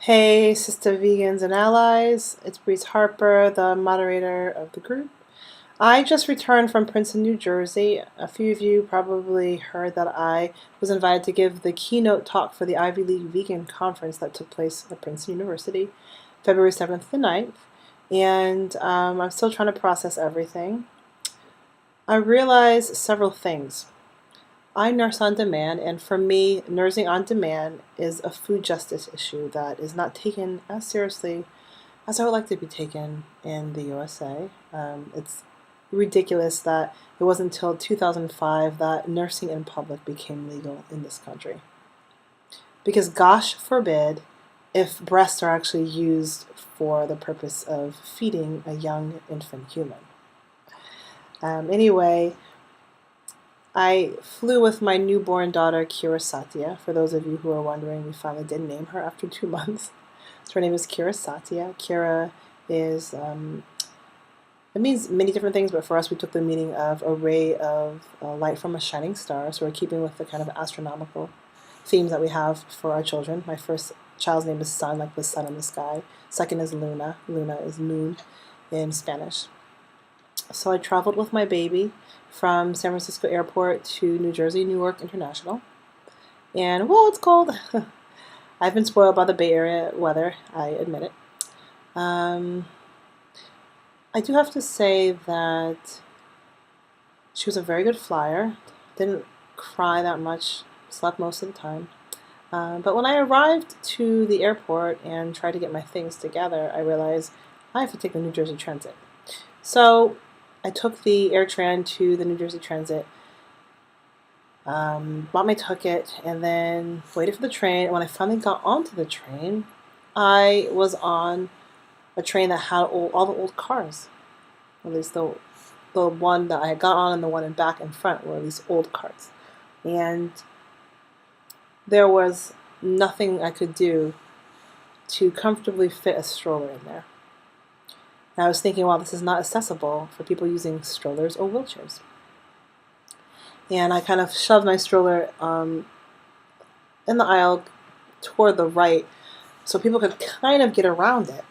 Hey, sister vegans and allies. It's Breeze Harper, the moderator of the group. I just returned from Princeton, New Jersey. A few of you probably heard that I was invited to give the keynote talk for the Ivy League Vegan Conference that took place at Princeton University, February 7th to 9th. And I'm still trying to process everything. I realized several things. I nurse on demand, and for me, nursing on demand is a food justice issue that is not taken as seriously as I would like to be taken in the USA. It's ridiculous that it wasn't until 2005 that nursing in public became legal in this country. Because, gosh forbid, if breasts are actually used for the purpose of feeding a young infant human. Anyway, I flew with my newborn daughter, Kira Satya. For those of you who are wondering, we finally did name her after 2 months. So her name is Kira Satya. Kira is, it means many different things, but for us, we took the meaning of a ray of light from a shining star. So we're keeping with the kind of astronomical themes that we have for our children. My first child's name is Sun, like the sun in the sky. Second is Luna. Luna is moon in Spanish. So I traveled with my baby from San Francisco Airport to New Jersey, Newark International. And, well, it's cold. I've been spoiled by the Bay Area weather, I admit it. I do have to say that she was a very good flyer. Didn't cry that much, slept most of the time. But when I arrived to the airport and tried to get my things together, I realized I have to take the New Jersey Transit. So I took the AirTran to the New Jersey Transit, bought my ticket, and then waited for the train. And when I finally got onto the train, I was on a train that had all the old cars. At least the one that I had got on and the one in back and front were these old cars. And there was nothing I could do to comfortably fit a stroller in there. And I was thinking, wow, this is not accessible for people using strollers or wheelchairs. And I kind of shoved my stroller in the aisle toward the right so people could kind of get around it.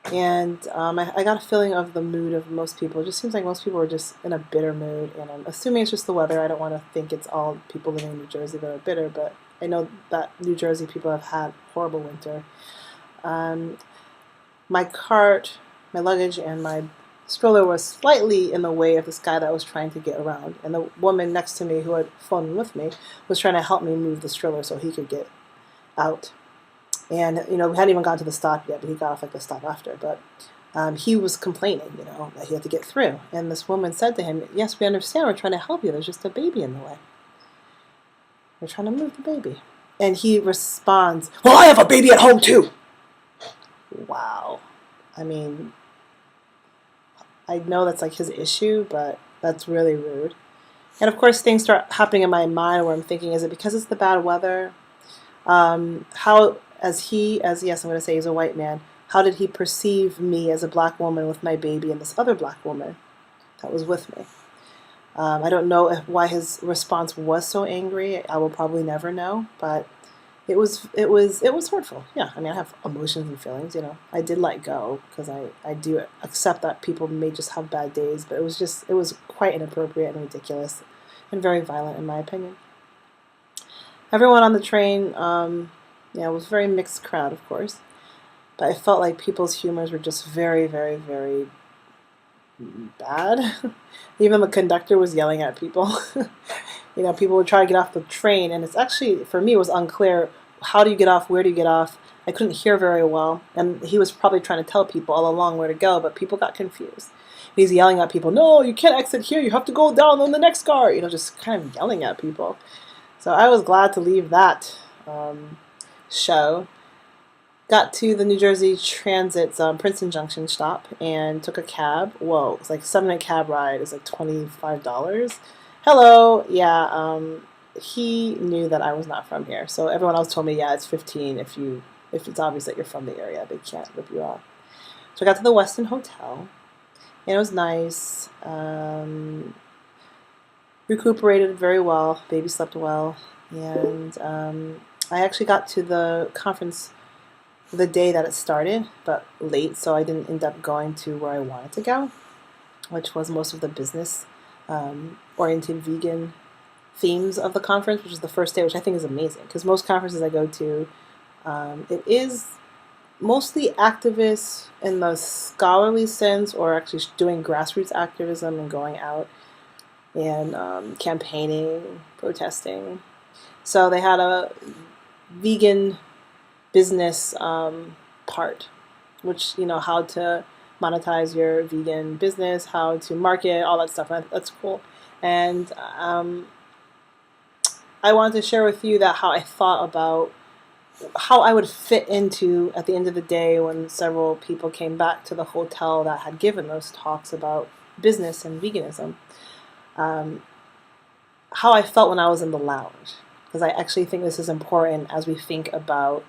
And I got a feeling of the mood of most people. It just seems like most people are just in a bitter mood. And I'm assuming it's just the weather. I don't want to think it's all people living in New Jersey that are bitter, but I know that New Jersey people have had horrible winter. My cart, my luggage, and my stroller was slightly in the way of this guy that was trying to get around. And the woman next to me who had flown with me was trying to help me move the stroller so he could get out. And, we hadn't even gotten to the stop yet, but he got off at the stop after. But he was complaining, that he had to get through. And this woman said to him, yes, we understand. We're trying to help you. There's just a baby in the way. We're trying to move the baby. And he responds, well, I have a baby at home, too. Wow. I mean, I know that's like his issue, but that's really rude. And of course, things start happening in my mind where I'm thinking, is it because it's the bad weather? How, yes, I'm going to say he's a white man, how did he perceive me as a black woman with my baby and this other black woman that was with me? I don't know why his response was so angry. I will probably never know, but it was hurtful. Yeah, I mean, I have emotions and feelings, I did let go because I do accept that people may just have bad days, but it was quite inappropriate and ridiculous and very violent in my opinion. Everyone on the train, it was a very mixed crowd, of course, but I felt like people's humors were just very, very, very bad. Even the conductor was yelling at people. People would try to get off the train, and it's actually, for me, it was unclear, how do you get off, where do you get off? I couldn't hear very well, and he was probably trying to tell people all along where to go, but people got confused. He's yelling at people, no, you can't exit here, you have to go down on the next car, just kind of yelling at people. So I was glad to leave that show. Got to the New Jersey Transit's Princeton Junction stop and took a cab. Whoa, it's like a 7-minute cab ride. It's like $25. Hello, yeah. He knew that I was not from here, so everyone else told me, yeah, it's 15 if it's obvious that you're from the area. They can't rip you off. So I got to the Westin Hotel, and it was nice. Recuperated very well. Baby slept well, and I actually got to the conference the day that it started, but late, so I didn't end up going to where I wanted to go, which was most of the business oriented vegan themes of the conference, which is the first day, which I think is amazing because most conferences I go to, it is mostly activists in the scholarly sense, or actually doing grassroots activism and going out and campaigning, protesting. So they had a vegan business part, which, how to monetize your vegan business, how to market, all that stuff. That's cool. And I wanted to share with you that how I thought about how I would fit into, at the end of the day, when several people came back to the hotel that had given those talks about business and veganism, how I felt when I was in the lounge. Because I actually think this is important as we think about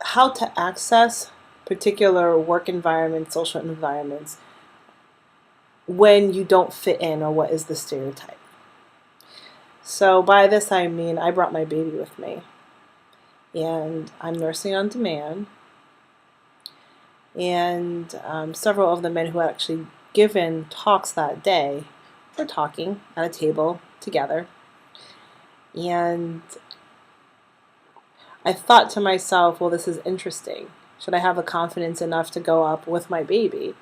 how to access particular work environments, social environments, when you don't fit in, or what is the stereotype. So by this I mean I brought my baby with me, and I'm nursing on demand, and several of the men who had actually given talks that day were talking at a table together, and I thought to myself, well, this is interesting. Should I have the confidence enough to go up with my baby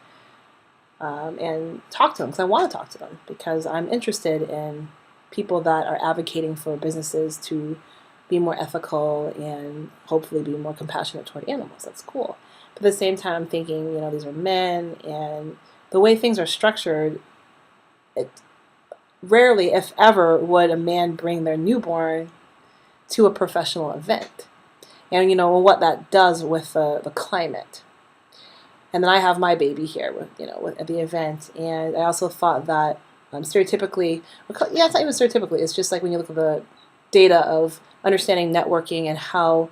and talk to them? Because I want to talk to them, because I'm interested in people that are advocating for businesses to be more ethical and hopefully be more compassionate toward animals. That's cool. But at the same time, I'm thinking, these are men, and the way things are structured, rarely, if ever, would a man bring their newborn to a professional event. And what that does with the climate. And then I have my baby here at the event, and I also thought that stereotypically, it's not even stereotypically, it's just like when you look at the data of understanding networking and how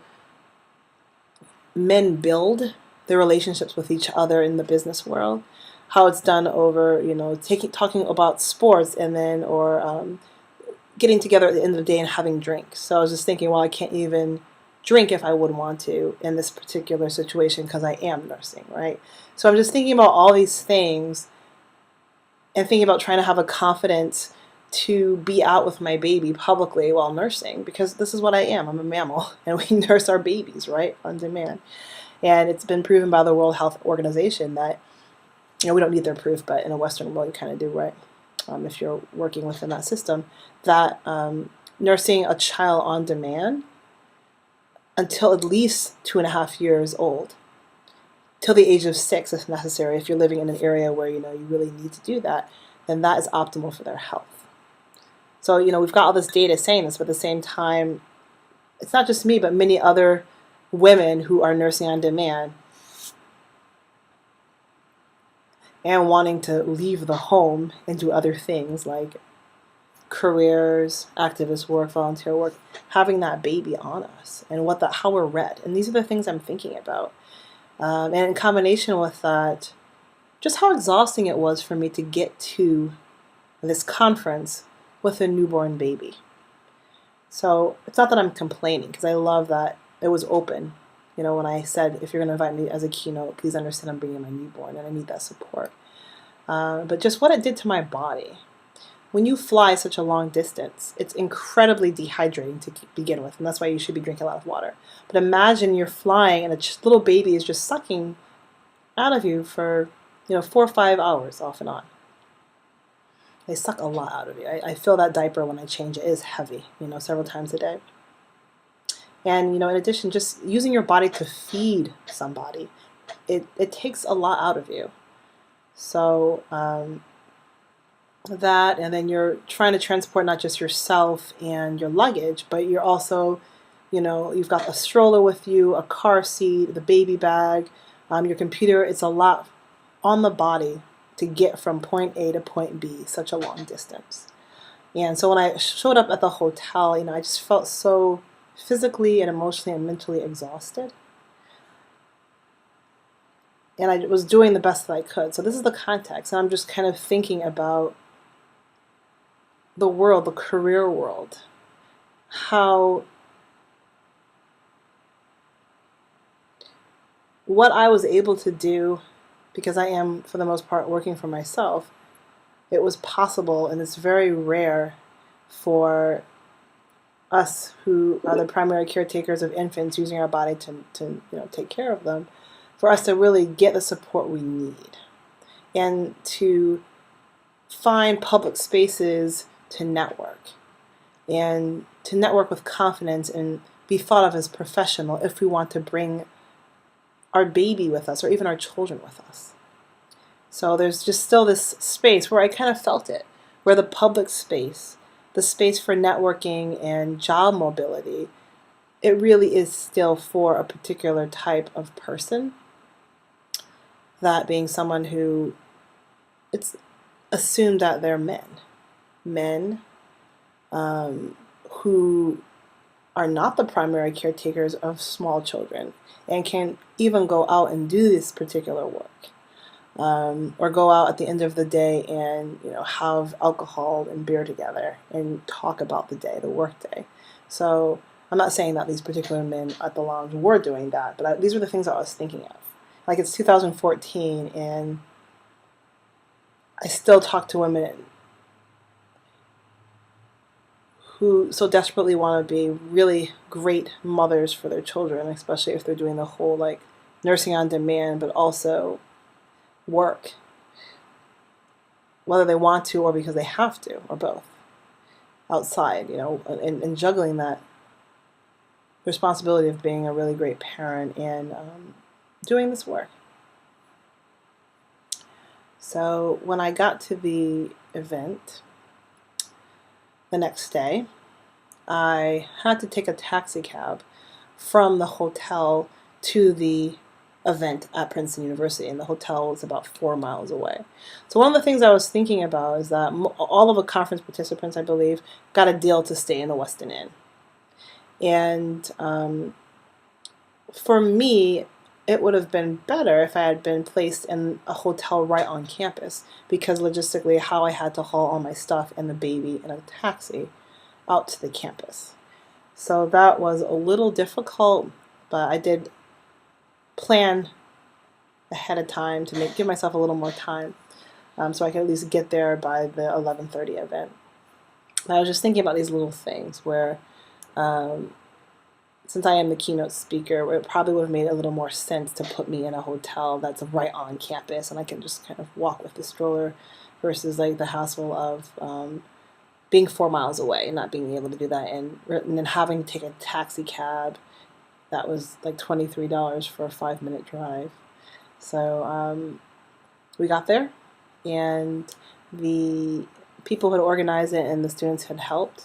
men build their relationships with each other in the business world, how it's done over, talking about sports, and then, or getting together at the end of the day and having drinks. So I was just thinking, well, I can't even drink if I would want to in this particular situation because I am nursing, right? So I'm just thinking about all these things and thinking about trying to have a confidence to be out with my baby publicly while nursing, because this is what I am. I'm a mammal, and we nurse our babies, right, on demand. And it's been proven by the World Health Organization that, we don't need their proof, but in a Western world you kind of do, right? If you're working within that system, that nursing a child on demand until at least 2.5 years old, till the age of 6 if necessary, if you're living in an area where you really need to do that, then that is optimal for their health. So we've got all this data saying this, but at the same time, it's not just me, but many other women who are nursing on demand and wanting to leave the home and do other things like careers, activist work, volunteer work, having that baby on us, and how we're read. And these are the things I'm thinking about. And in combination with that, just how exhausting it was for me to get to this conference with a newborn baby. So it's not that I'm complaining, because I love that it was open. When I said, if you're going to invite me as a keynote, please understand I'm bringing my newborn and I need that support. But just what it did to my body. When you fly such a long distance, it's incredibly dehydrating to begin with, and that's why you should be drinking a lot of water. But imagine you're flying and a little baby is just sucking out of you for 4 or 5 hours off and on. They suck a lot out of you. I fill that diaper when I change it. It is heavy, several times a day. And in addition, just using your body to feed somebody, it takes a lot out of you. So that, and then you're trying to transport not just yourself and your luggage, but you're also, you've got a stroller with you, a car seat, the baby bag, your computer. It's a lot on the body to get from point A to point B, such a long distance. And so when I showed up at the hotel, I just felt so physically and emotionally and mentally exhausted. And I was doing the best that I could. So this is the context. And I'm just kind of thinking about the world, the career world, how what I was able to do, because I am, for the most part, working for myself, it was possible, and it's very rare for us who are the primary caretakers of infants using our body to take care of them, for us to really get the support we need and to find public spaces to network and to network with confidence and be thought of as professional if we want to bring our baby with us or even our children with us. So there's just still this space where I kind of felt it, where the public space, the space for networking and job mobility, it really is still for a particular type of person. That being someone who, it's assumed that they're men who are not the primary caretakers of small children and can even go out and do this particular work. Or go out at the end of the day and have alcohol and beer together and talk about the day, the work day. So I'm not saying that these particular men at the lounge were doing that, but these were the things I was thinking of. Like, it's 2014 and I still talk to women who so desperately want to be really great mothers for their children, especially if they're doing the whole like nursing on demand, but also work, whether they want to or because they have to, or both, outside, and juggling that responsibility of being a really great parent and doing this work. So when I got to the event the next day, I had to take a taxi cab from the hotel to the event at Princeton University, and the hotel was about 4 miles away. So one of the things I was thinking about is that all of the conference participants, I believe, got a deal to stay in the Westin Inn. And for me, it would have been better if I had been placed in a hotel right on campus, because logistically how I had to haul all my stuff and the baby in a taxi out to the campus. So that was a little difficult, but I did plan ahead of time to give myself a little more time, so I could at least get there by the 11:30 event. I was just thinking about these little things where, since I am the keynote speaker, it probably would have made a little more sense to put me in a hotel that's right on campus and I can just kind of walk with the stroller, versus like the hassle of being 4 miles away and not being able to do that, and then having to take a taxi cab. That was like $23 for a 5-minute drive. So we got there, and the people who had organized it and the students had helped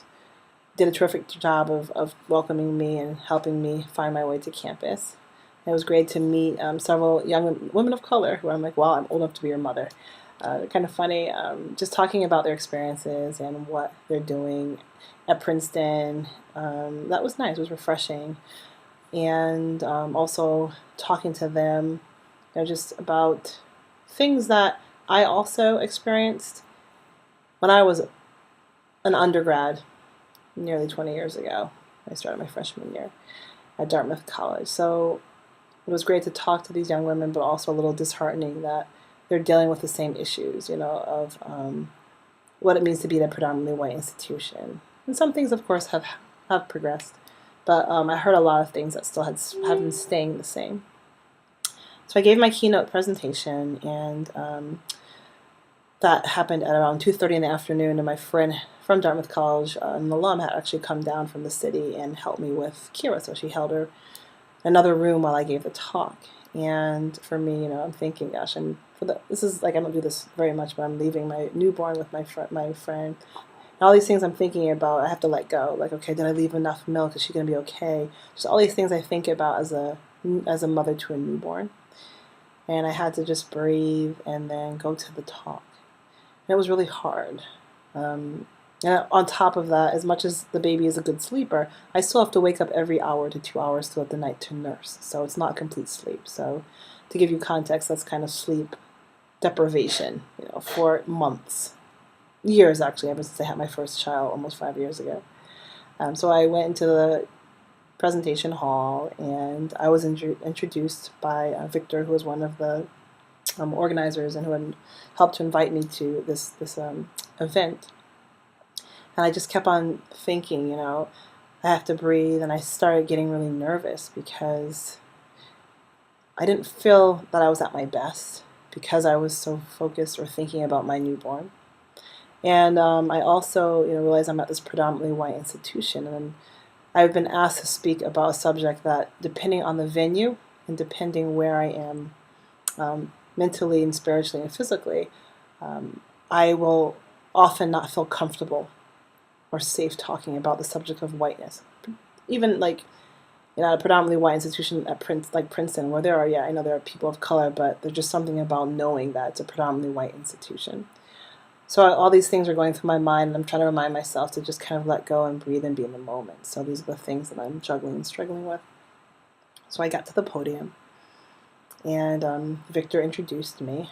did a terrific job of welcoming me and helping me find my way to campus. It was great to meet several young women of color who I'm like, wow, I'm old enough to be your mother. Kind of funny, just talking about their experiences and what they're doing at Princeton. That was nice. It was refreshing. And also talking to them, just about things that I also experienced when I was an undergrad nearly 20 years ago. I started my freshman year at Dartmouth College. So it was great to talk to these young women, but also a little disheartening that they're dealing with the same issues, of what it means to be in a predominantly white institution. And some things, of course, have progressed. But I heard a lot of things that still have been staying the same. So I gave my keynote presentation, and that happened at around 2:30 in the afternoon, and my friend from Dartmouth College, an alum, had actually come down from the city and helped me with Kira. So she held her another room while I gave the talk. And for me, I'm thinking, gosh, this is like, I don't do this very much, but I'm leaving my newborn with my friend. All these things I'm thinking about, I have to let go. Like, okay, did I leave enough milk? Is she going to be okay? Just all these things I think about as a mother to a newborn. And I had to just breathe and then go to the talk. And it was really hard. And on top of that, as much as the baby is a good sleeper, I still have to wake up every hour to 2 hours throughout the night to nurse. So it's not complete sleep. So to give you context, that's kind of sleep deprivation, for months. Years, actually, ever since I had my first child almost 5 years ago. So I went into the presentation hall, and I was introduced by Victor, who was one of the organizers and who had helped to invite me to this event. And I just kept on thinking, you know, I have to breathe, and I started getting really nervous because I didn't feel that I was at my best because I was so focused or thinking about my newborn. And I also, you know, realized I'm at this predominantly white institution, and I've been asked to speak about a subject that, depending on the venue and depending where I am mentally and spiritually and physically, I will often not feel comfortable or safe talking about the subject of whiteness. Even like, you know, a predominantly white institution at Princeton, where there are, I know there are people of color, but there's just something about knowing that it's a predominantly white institution. So all these things are going through my mind, and I'm trying to remind myself to just kind of let go and breathe and be in the moment. So these are the things that I'm juggling and struggling with. So I got to the podium, and Victor introduced me,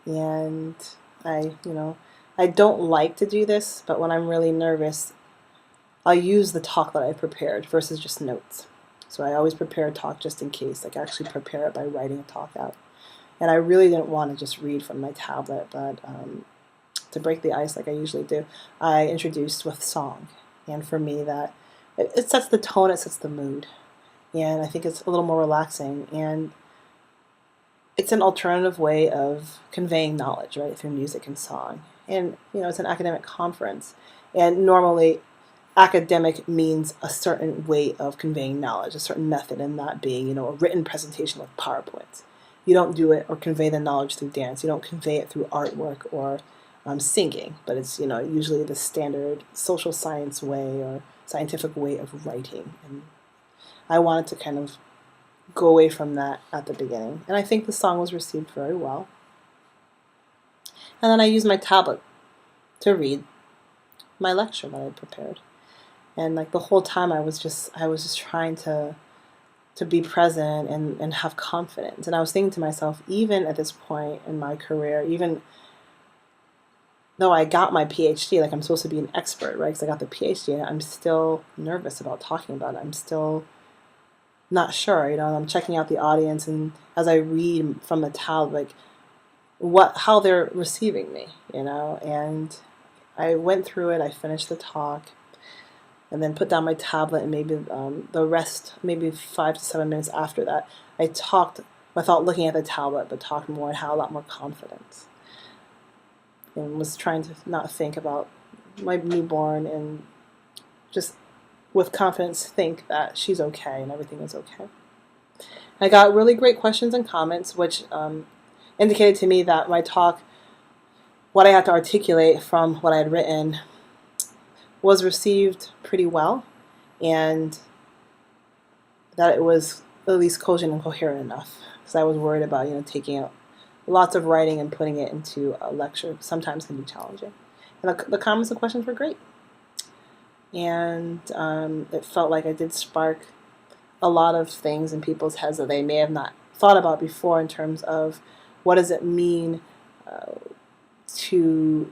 and I don't like to do this, but when I'm really nervous, I'll use the talk that I prepared versus just notes. So I always prepare a talk just in case, like actually prepare it by writing a talk out. And I really didn't want to just read from my tablet, but to break the ice like I usually do, I introduced with song. And for me, that it sets the tone, it sets the mood. And I think it's a little more relaxing. And it's an alternative way of conveying knowledge, right, through music and song. And, you know, it's an academic conference. And normally, academic means a certain way of conveying knowledge, a certain method, and that being, you know, a written presentation with PowerPoints. You don't do it or convey the knowledge through dance. You don't convey it through artwork or singing, but it's, you know, usually the standard social science way or scientific way of writing. And I wanted to kind of go away from that at the beginning. And I think the song was received very well. And then I used my tablet to read my lecture that I had prepared. And like the whole time I was just trying to be present and have confidence. And I was thinking to myself, even at this point in my career, even though I got my PhD, like I'm supposed to be an expert, right? Because I got the PhD, and I'm still nervous about talking about it. I'm still not sure, you know. I'm checking out the audience, and as I read from the tablet, like how they're receiving me, you know. And I went through it. I finished the talk, and then put down my tablet, and maybe the rest, maybe 5 to 7 minutes after that, I talked without looking at the tablet, but talked more and had a lot more confidence. And was trying to not think about my newborn, and just with confidence think that she's okay and everything is okay. I got really great questions and comments, which indicated to me that my talk, what I had to articulate from what I had written, was received pretty well, and that it was at least cogent and coherent enough, because I was worried about, you know, taking out lots of writing and putting it into a lecture sometimes can be challenging. And the comments and questions were great, and it felt like I did spark a lot of things in people's heads that they may have not thought about before, in terms of what does it mean to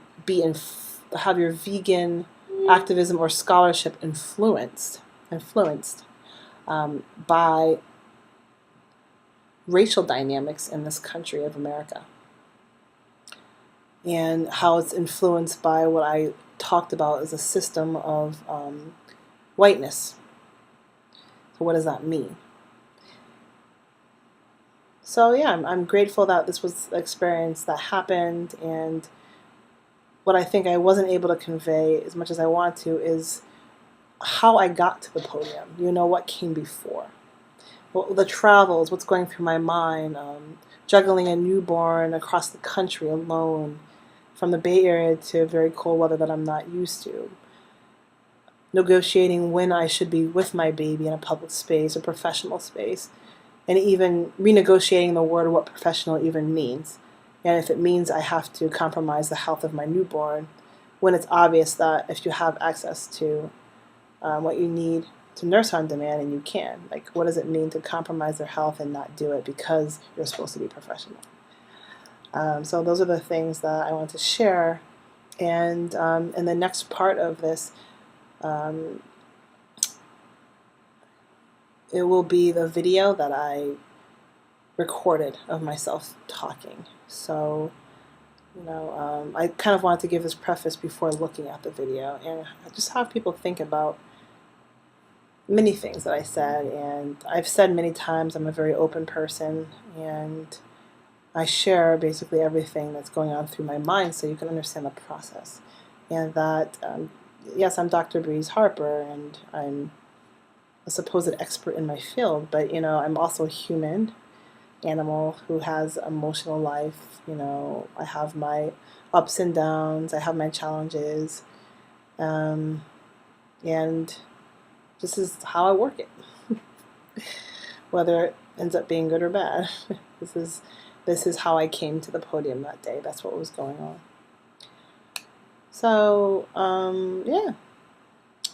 have your vegan activism or scholarship influenced by racial dynamics in this country of America, and how it's influenced by what I talked about as a system of whiteness. So what does that mean? So yeah, I'm grateful that this was an experience that happened, and what I think I wasn't able to convey as much as I want to is how I got to the podium. You know, what came before. Well, the travels, what's going through my mind, juggling a newborn across the country alone, from the Bay Area to very cold weather that I'm not used to. Negotiating when I should be with my baby in a public space, a professional space, and even renegotiating the word of what professional even means. And if it means I have to compromise the health of my newborn, when it's obvious that if you have access to what you need to nurse on demand, and you can, like, what does it mean to compromise their health and not do it because you're supposed to be professional? So those are the things that I want to share. And in the next part of this, it will be the video that I recorded of myself talking. So, I kind of wanted to give this preface before looking at the video and just have people think about many things that I said. And I've said many times I'm a very open person, and I share basically everything that's going on through my mind so you can understand the process. And that, yes, I'm Dr. Breeze Harper, and I'm a supposed expert in my field, but I'm also a human animal who has emotional life. I have my ups and downs, I have my challenges, and this is how I work it, whether it ends up being good or bad. This is how I came to the podium that day. That's what was going on. So yeah,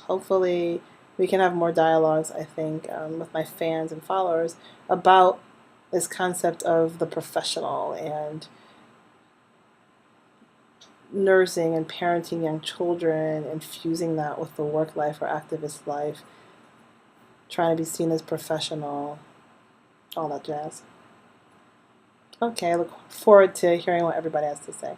hopefully we can have more dialogues, I think, with my fans and followers about this concept of the professional and nursing and parenting young children, infusing that with the work life or activist life, trying to be seen as professional, all that jazz. Okay, I look forward to hearing what everybody has to say.